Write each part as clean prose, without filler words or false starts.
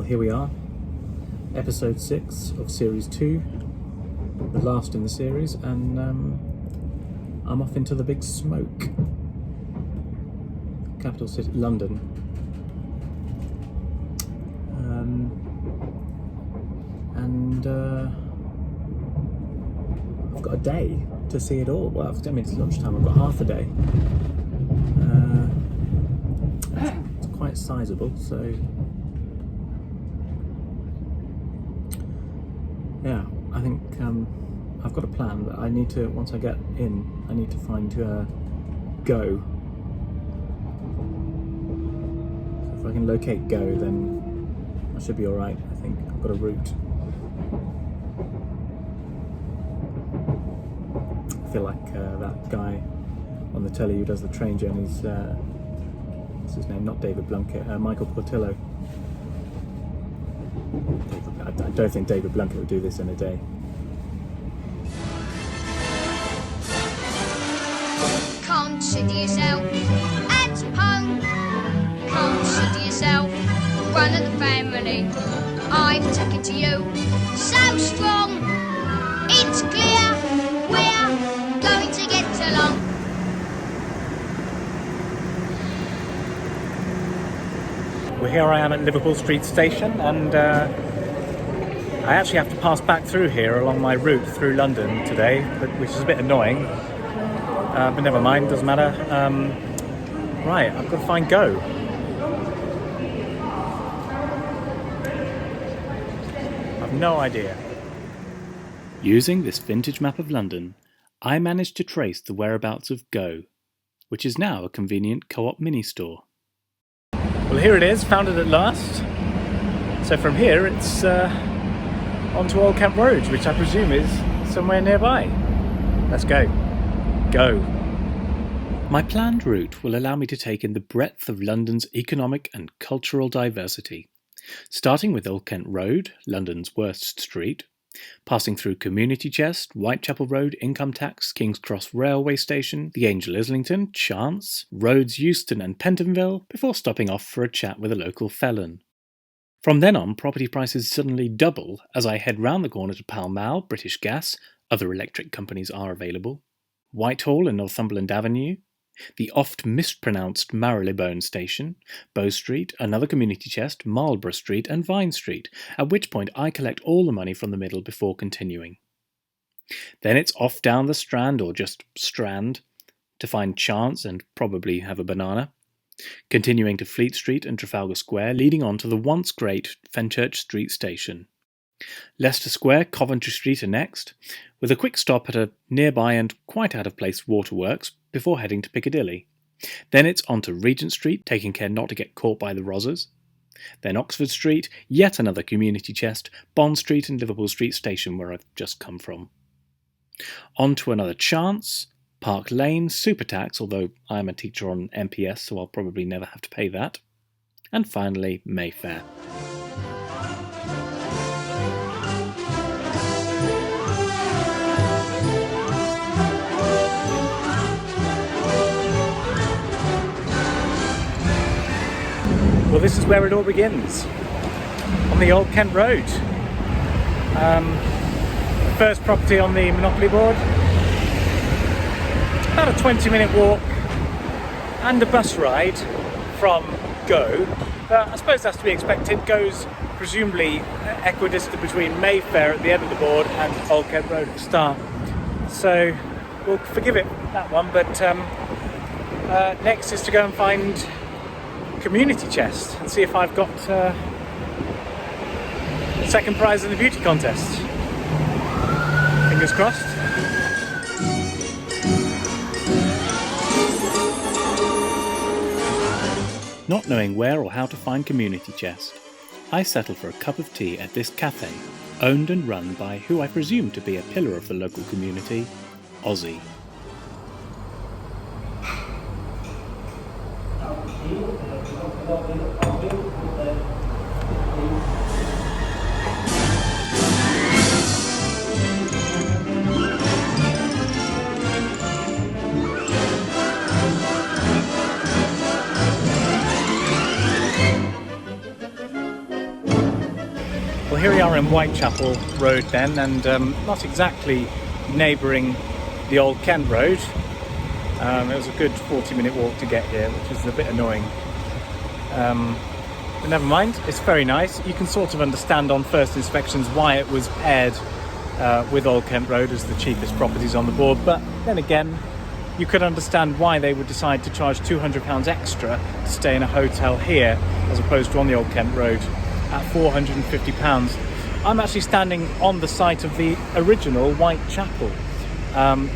here we are, episode 6 of series 2, the last in the series, and I'm off into the big smoke. Capital city, London. I've got a day to see it all. Well, I mean, it's lunchtime, I've got half a day. It's quite sizable, so yeah, I think I've got a plan, but I need to, once I get in, I need to find Go. So if I can locate Go, then I should be alright, I think. I've got a route. I feel like that guy on the telly who does the train journeys, what's his name? Not David Blunkett, Michael Portillo. I don't think David Blunkett would do this in a day. Consider yourself at home. Consider yourself one of the family. I've taken to you so strong. It's clear we're going to get along. Well, here I am at Liverpool Street Station, and I actually have to pass back through here along my route through London today, which is a bit annoying. But never mind, doesn't matter. Right, I've got to find Go. I've no idea. Using this vintage map of London, I managed to trace the whereabouts of Go, which is now a convenient co-op mini-store. Well, here it is, found it at last. So from here it's onto Old Kent Road, which I presume is somewhere nearby. Let's go. Go. My planned route will allow me to take in the breadth of London's economic and cultural diversity, starting with Old Kent Road, London's worst street, passing through Community Chest, Whitechapel Road, Income Tax, King's Cross Railway Station, the Angel Islington, Chance, Rhodes Euston and Pentonville, before stopping off for a chat with a local felon. From then on, property prices suddenly double as I head round the corner to Pall Mall, British Gas, other electric companies are available, Whitehall and Northumberland Avenue, the oft mispronounced Marylebone Station, Bow Street, another Community Chest, Marlborough Street and Vine Street, at which point I collect all the money from the middle before continuing. Then it's off down the Strand, or just Strand, to find Chance and probably have a banana, continuing to Fleet Street and Trafalgar Square, leading on to the once great Fenchurch Street Station. Leicester Square, Coventry Street are next, with a quick stop at a nearby and quite out-of-place waterworks before heading to Piccadilly. Then it's on to Regent Street, taking care not to get caught by the Rozzers. Then Oxford Street, yet another Community Chest, Bond Street and Liverpool Street Station, where I've just come from. On to another Chance, Park Lane, Supertax, although I'm a teacher on MPS, so I'll probably never have to pay that. And finally, Mayfair. Well, this is where it all begins, on the Old Kent Road. The first property on the Monopoly board. About a 20-minute walk and a bus ride from Go. But I suppose that's to be expected. Go's presumably equidistant between Mayfair at the end of the board and Old Kent Road at the start. So we'll forgive it, that one, but next is to go and find Community Chest and see if I've got second prize in the beauty contest. Fingers crossed. Not knowing where or how to find Community Chest, I settle for a cup of tea at this cafe, owned and run by who I presume to be a pillar of the local community, Ozzy. are in Whitechapel Road then, and not exactly neighbouring the old Kent Road. It was a good 40-minute walk to get here, which is a bit annoying. But never mind, it's very nice. You can sort of understand on first inspections why it was paired with Old Kent Road as the cheapest properties on the board, but then again, you could understand why they would decide to charge £200 extra to stay in a hotel here as opposed to on the Old Kent Road at £450. I'm actually standing on the site of the original Whitechapel,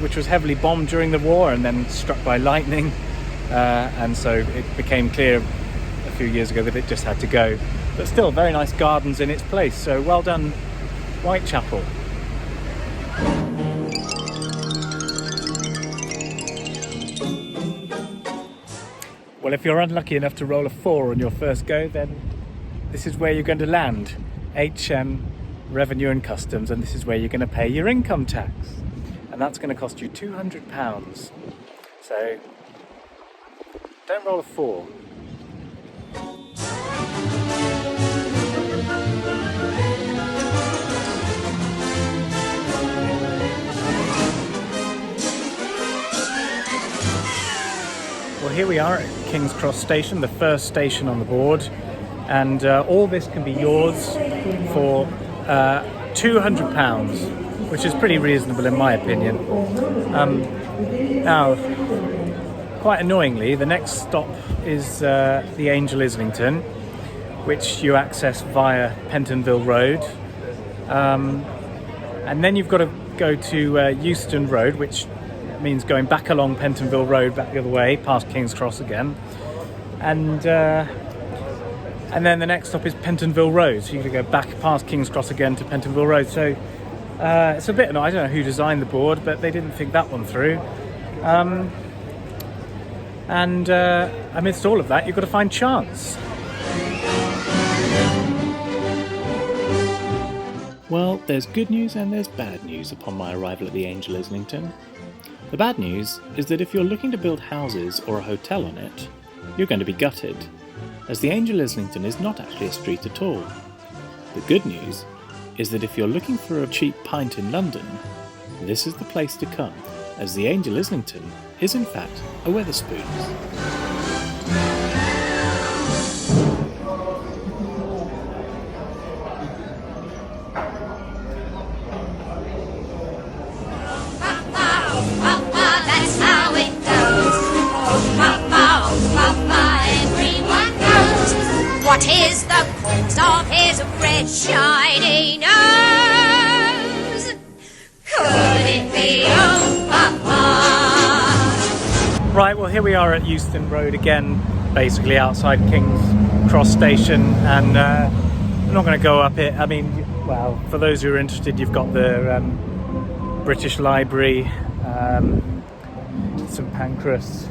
which was heavily bombed during the war and then struck by lightning, and so it became clear a few years ago that it just had to go. But still, very nice gardens in its place, so well done Whitechapel. Well, if you're unlucky enough to roll a 4 on your first go, then this is where you're going to land. HM, Revenue and Customs, and this is where you're going to pay your income tax. And that's going to cost you £200. So, don't roll a 4. Well, here we are at King's Cross Station, the first station on the board, and all this can be yours for £200, which is pretty reasonable in my opinion. Now, quite annoyingly, the next stop is the Angel Islington, which you access via Pentonville Road, and then you've got to go to Euston Road, which means going back along Pentonville Road, back the other way, past King's Cross again, and then the next stop is Pentonville Road, so you're going to go back past King's Cross again to Pentonville Road. So it's a bit annoying. I don't know who designed the board, but they didn't think that one through. And amidst all of that, you've got to find chance. Well, there's good news and there's bad news upon my arrival at the Angel Islington. The bad news is that if you're looking to build houses or a hotel on it, you're going to be gutted, as the Angel Islington is not actually a street at all. The good news is that if you're looking for a cheap pint in London, this is the place to come, as the Angel Islington is in fact a Wetherspoons. What is the cause of his red shiny nose? Could it be Papa? Right, well here we are at Euston Road again, basically outside King's Cross Station, and I'm not going to go up it. I mean, well, for those who are interested, you've got the British Library, St Pancras.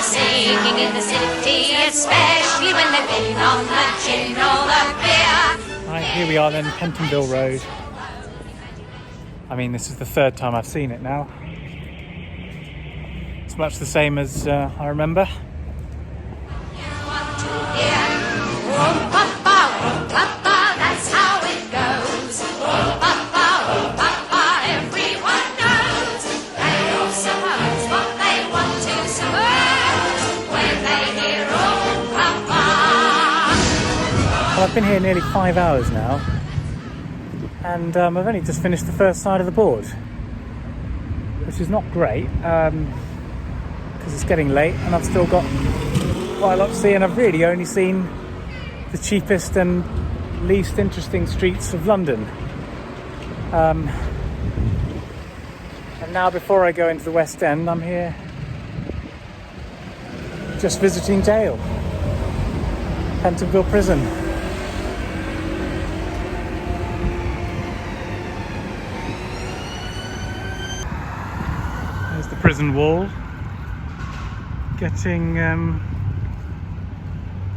Singing in the city, especially when they've been on the gin or the beer. Right, here we are then, Pentonville Road. I mean, this is the third time I've seen it now. It's much the same as I remember. That's how it goes. Everyone knows. They all suppose what they want to suppose when they hear Papa. Well, I've been here nearly 5 hours now, and I've only just finished the first side of the board, which is not great, because it's getting late and I've still got quite a lot to see, and I've really only seen the cheapest and least interesting streets of London. And now, before I go into the West End, I'm here just visiting jail, Pentonville Prison. There's the prison wall, getting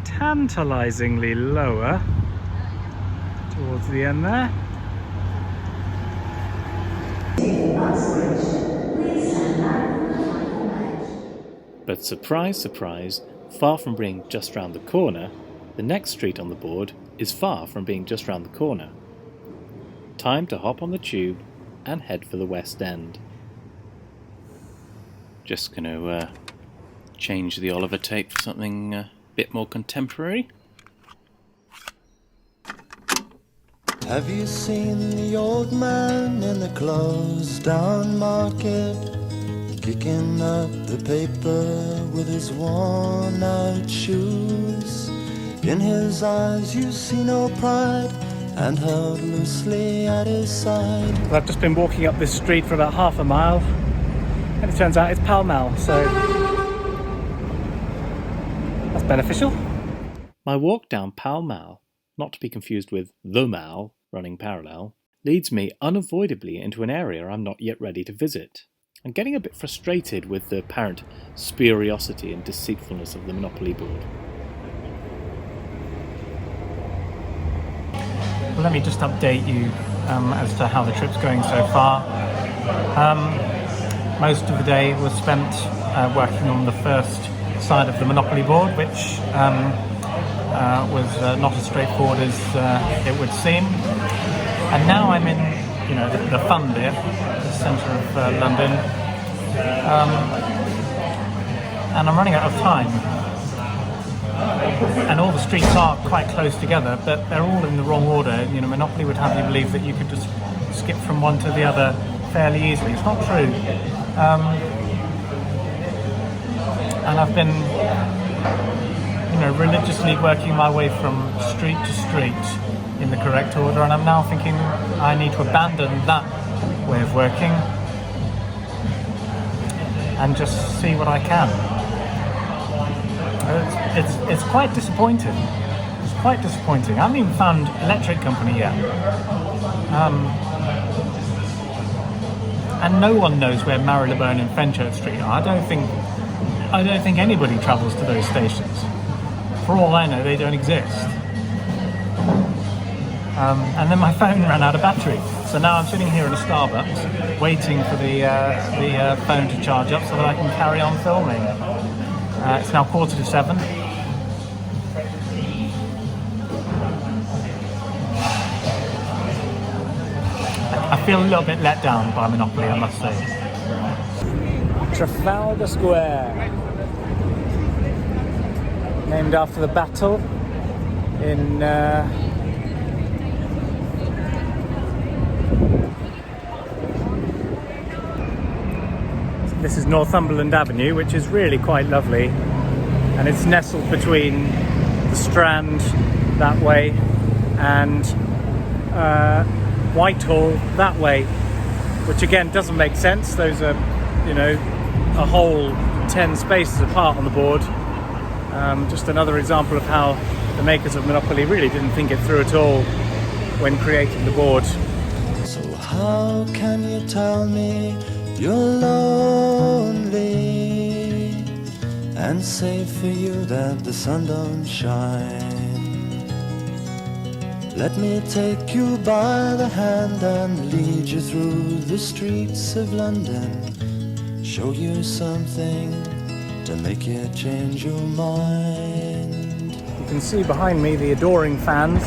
tantalisingly lower towards the end there. But surprise, surprise, far from being just round the corner, the next street on the board is far from being just round the corner. Time to hop on the tube and head for the West End. Just going to change the Oliver tape for something a bit more contemporary. Have you seen the old man in the closed down market, kicking up the paper with his worn out shoes? In his eyes you see no pride, and held loosely at his side. Well, I've just been walking up this street for about half a mile, and it turns out it's Pall Mall, so that's beneficial. My walk down Pall Mall, not to be confused with the Mall, running parallel, leads me unavoidably into an area I'm not yet ready to visit. I'm getting a bit frustrated with the apparent spuriosity and deceitfulness of the Monopoly board. Well, let me just update you as to how the trip's going so far. Most of the day was spent working on the first side of the Monopoly board, which was not as straightforward as it would seem. And now I'm in, the fun bit, the centre of London, and I'm running out of time. And all the streets are quite close together, but they're all in the wrong order. Monopoly would have you believe that you could just skip from one to the other fairly easily. It's not true. And I've been religiously working my way from street to street in the correct order, and I'm now thinking I need to abandon that way of working and just see what I can. It's quite disappointing. It's quite disappointing. I haven't even found electric company yet. And no one knows where Marylebone and Fenchurch Street are. I don't think anybody travels to those stations. For all I know, they don't exist. And then my phone ran out of battery. So now I'm sitting here in a Starbucks waiting for the phone to charge up so that I can carry on filming. It's now 7:15. I feel a little bit let down by Monopoly, I must say. Trafalgar Square, named after the battle in this is Northumberland Avenue, which is really quite lovely, and it's nestled between the Strand that way and Whitehall that way, which again doesn't make sense. Those are, a whole 10 spaces apart on the board. Just another example of how the makers of Monopoly really didn't think it through at all when creating the board. So how can you tell me you're lonely and say for you that the sun don't shine? Let me take you by the hand and lead you through the streets of London, show you something to make you change your mind. You can see behind me the adoring fans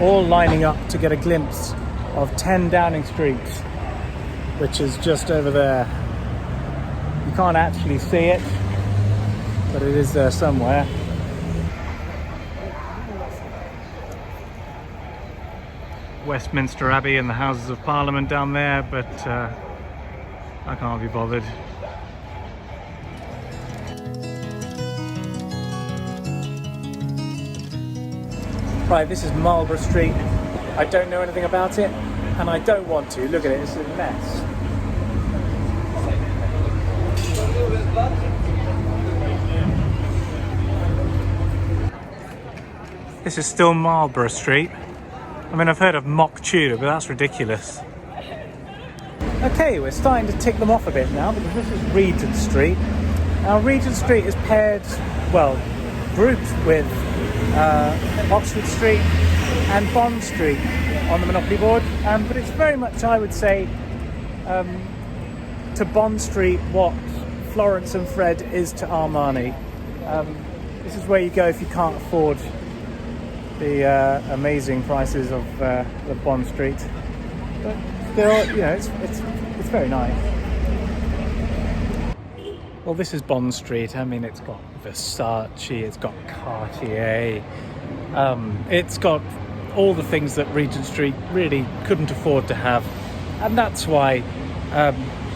all lining up to get a glimpse of 10 Downing Street, which is just over there. You can't actually see it, but it is there somewhere. Westminster Abbey and the Houses of Parliament down there, but I can't be bothered. Right, this is Marlborough Street. I don't know anything about it, and I don't want to. Look at it, it's a mess. This is still Marlborough Street. I mean, I've heard of Mock Tudor, but that's ridiculous. Okay, we're starting to tick them off a bit now, because this is Regent Street. Now, Regent Street is paired, grouped with Oxford Street and Bond Street on the Monopoly board, but it's very much, I would say, to Bond Street what Florence and Fred is to Armani. This is where you go if you can't afford the amazing prices of the Bond Street. But still, you know, it's very nice. Well, this is Bond Street. I mean, it's got Versace, it's got Cartier, it's got all the things that Regent Street really couldn't afford to have, and that's why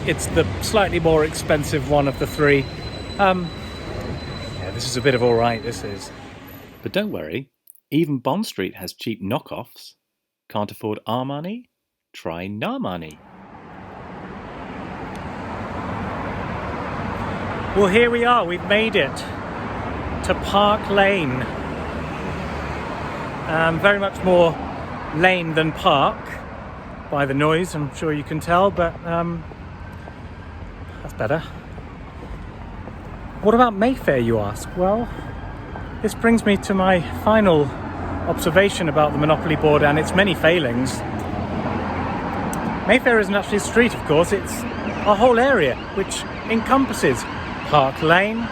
it's the slightly more expensive one of the three. Yeah, this is a bit of all right, this is. But don't worry, even Bond Street has cheap knockoffs. Can't afford Armani? Try Narmani. Well, here we are, we've made it to Park Lane. Very much more lane than park by the noise, I'm sure you can tell, but that's better. What about Mayfair, you ask? Well, this brings me to my final observation about the Monopoly board and its many failings. Mayfair isn't actually a street, of course, it's a whole area which encompasses Park Lane,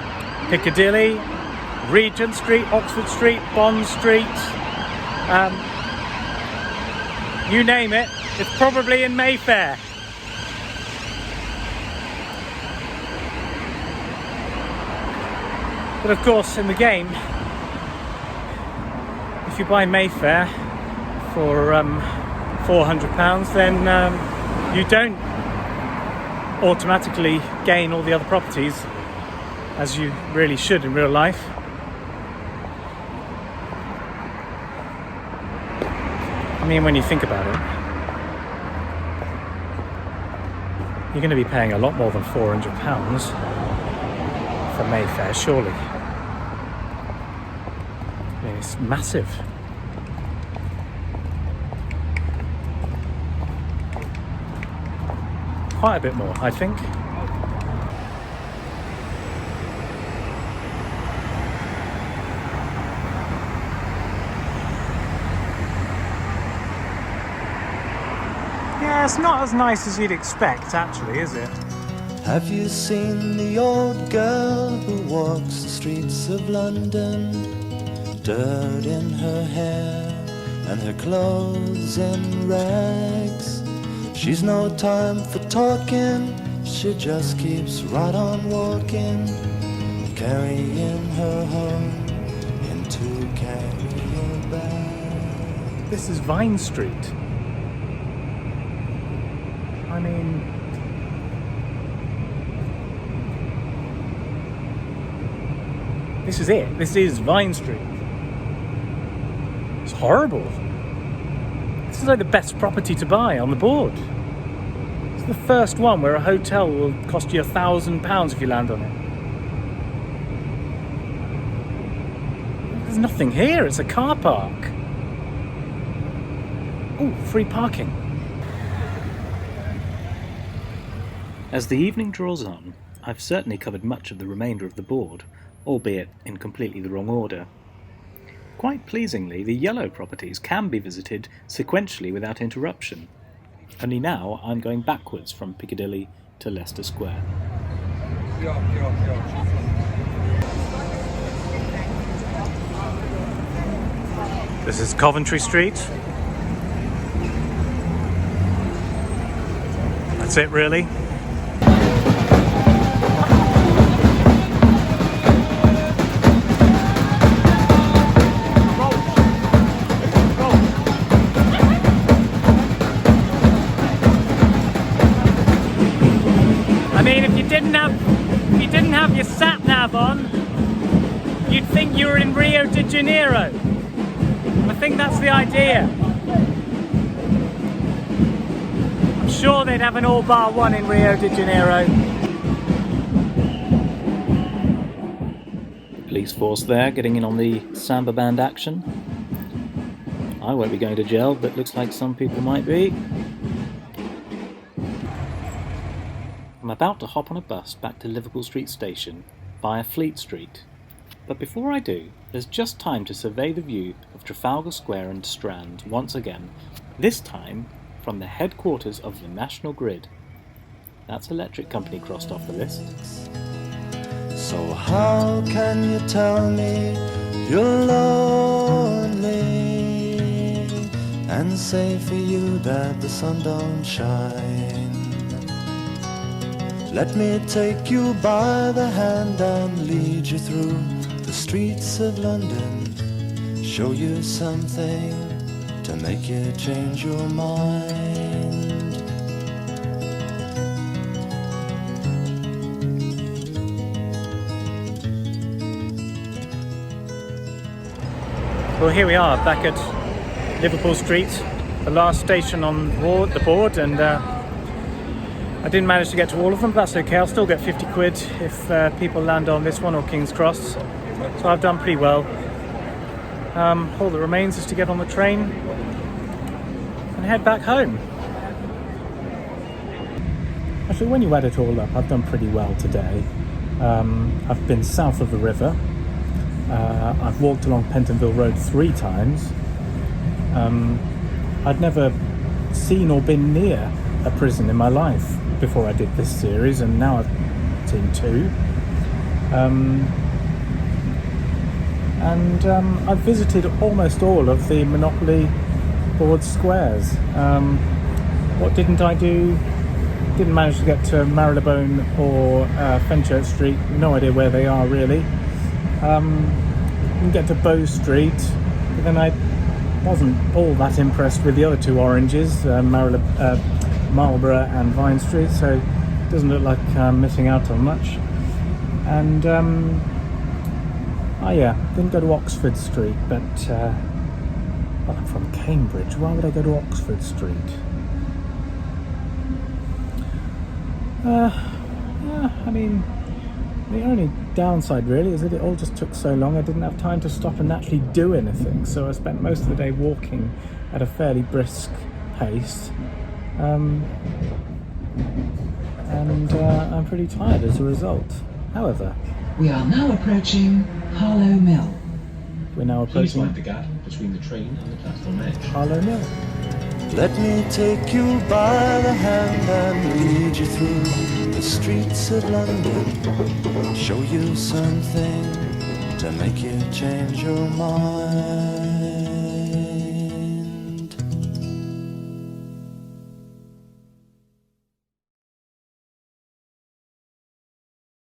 Piccadilly, Regent Street, Oxford Street, Bond Street, you name it, it's probably in Mayfair. But of course, in the game, if you buy Mayfair for £400, then you don't automatically gain all the other properties, as you really should in real life. I mean, when you think about it, you're going to be paying a lot more than £400 for Mayfair, surely. I mean, it's massive. Quite a bit more, I think. Yeah, it's not as nice as you'd expect, actually, is it? Have you seen the old girl who walks the streets of London? Dirt in her hair and her clothes in rags. She's no time for talking, she just keeps right on walking, carrying her home in 2 carrier bags. This is Vine Street. I mean, this is it. This is Vine Street. It's horrible. This is like the best property to buy on the board. It's the first one where a hotel will cost you £1,000 if you land on it. There's nothing here. It's a car park. Oh, free parking. As the evening draws on, I've certainly covered much of the remainder of the board, albeit in completely the wrong order. Quite pleasingly, the yellow properties can be visited sequentially without interruption. Only now I'm going backwards from Piccadilly to Leicester Square. This is Coventry Street. That's it, really. I mean, if you didn't have your sat nav on, you'd think you were in Rio de Janeiro. I think that's the idea. I'm sure they'd have an all bar one in Rio de Janeiro. Police force there, getting in on the samba band action. I won't be going to jail, but looks like some people might be. I'm about to hop on a bus back to Liverpool Street Station via Fleet Street. But before I do, there's just time to survey the view of Trafalgar Square and Strand once again, this time from the headquarters of the National Grid. That's electric company crossed off the list. So how can you tell me you're lonely and say for you that the sun don't shine? Let me take you by the hand and lead you through the streets of London, show you something to make you change your mind. Well, here we are back at Liverpool Street, the last station on the board, and I didn't manage to get to all of them, but that's okay. I'll still get 50 quid if people land on this one or King's Cross, so I've done pretty well. All that remains is to get on the train and head back home. Actually, when you add it all up, I've done pretty well today. I've been south of the river. I've walked along Pentonville Road 3 times. I'd never seen or been near a prison in my life before I did this series, and now I've seen 2. And I've visited almost all of the Monopoly board squares. What didn't I do? Didn't manage to get to Marylebone or Fenchurch Street. No idea where they are really. Didn't get to Bow Street, but then I wasn't all that impressed with the other 2 oranges, Marlborough and Vine Street, so it doesn't look like I'm missing out on much. And didn't go to Oxford Street, but well, I'm from Cambridge. Why would I go to Oxford Street? The only downside really is that it all just took so long. I didn't have time to stop and actually do anything, so I spent most of the day walking at a fairly brisk pace, and I'm pretty tired as a result. However, we are now approaching Harlow Mill. We're now Please approaching mind the gap between the train and the platform edge. Harlow Mill. Let me take you by the hand and lead you through the streets of London, show you something to make you change your mind.